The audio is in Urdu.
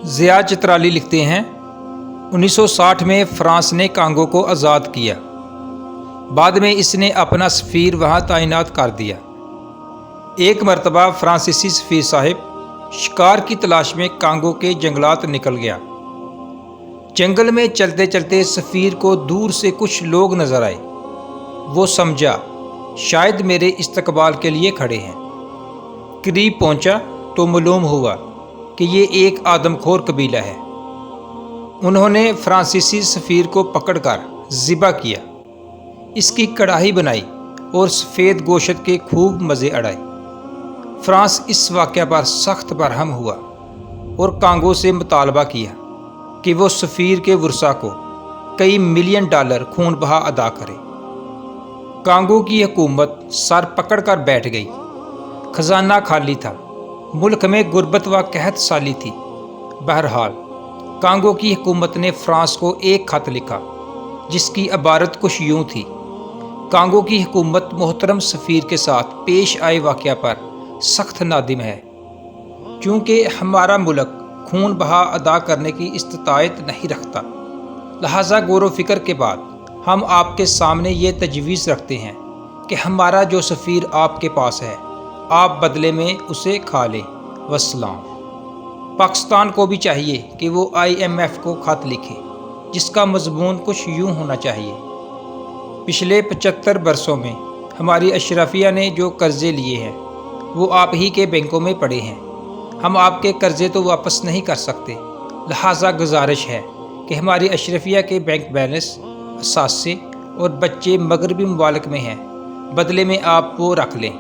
ضیاء چترالی لکھتے ہیں 1960 میں فرانس نے کانگو کو آزاد کیا۔ بعد میں اس نے اپنا سفیر وہاں تعینات کر دیا۔ ایک مرتبہ فرانسیسی سفیر صاحب شکار کی تلاش میں کانگو کے جنگلات نکل گیا۔ جنگل میں چلتے چلتے سفیر کو دور سے کچھ لوگ نظر آئے۔ وہ سمجھا شاید میرے استقبال کے لیے کھڑے ہیں۔ قریب پہنچا تو معلوم ہوا کہ یہ ایک آدم خور قبیلہ ہے۔ انہوں نے فرانسیسی سفیر کو پکڑ کر ذبح کیا، اس کی کڑاہی بنائی اور سفید گوشت کے خوب مزے اڑائے۔ فرانس اس واقعہ پر سخت برہم ہوا اور کانگو سے مطالبہ کیا کہ وہ سفیر کے ورثاء کو کئی ملین ڈالر خون بہا ادا کرے۔ کانگو کی حکومت سر پکڑ کر بیٹھ گئی۔ خزانہ خالی تھا، ملک میں غربت و قحط سالی تھی۔ بہرحال کانگو کی حکومت نے فرانس کو ایک خط لکھا جس کی عبارت کچھ یوں تھی: کانگو کی حکومت محترم سفیر کے ساتھ پیش آئے واقعہ پر سخت نادم ہے۔ چونکہ ہمارا ملک خون بہا ادا کرنے کی استطاعت نہیں رکھتا، لہٰذا غور و فکر کے بعد ہم آپ کے سامنے یہ تجویز رکھتے ہیں کہ ہمارا جو سفیر آپ کے پاس ہے آپ بدلے میں اسے کھا لیں۔ والسلام۔ پاکستان کو بھی چاہیے کہ وہ IMF کو خط لکھے جس کا مضمون کچھ یوں ہونا چاہیے: پچھلے 75 برسوں میں ہماری اشرافیہ نے جو قرضے لیے ہیں وہ آپ ہی کے بینکوں میں پڑے ہیں۔ ہم آپ کے قرضے تو واپس نہیں کر سکتے، لہٰذا گزارش ہے کہ ہماری اشرفیہ کے بینک بیلنس، اثاثے اور بچے مغربی ممالک میں ہیں، بدلے میں آپ وہ رکھ لیں۔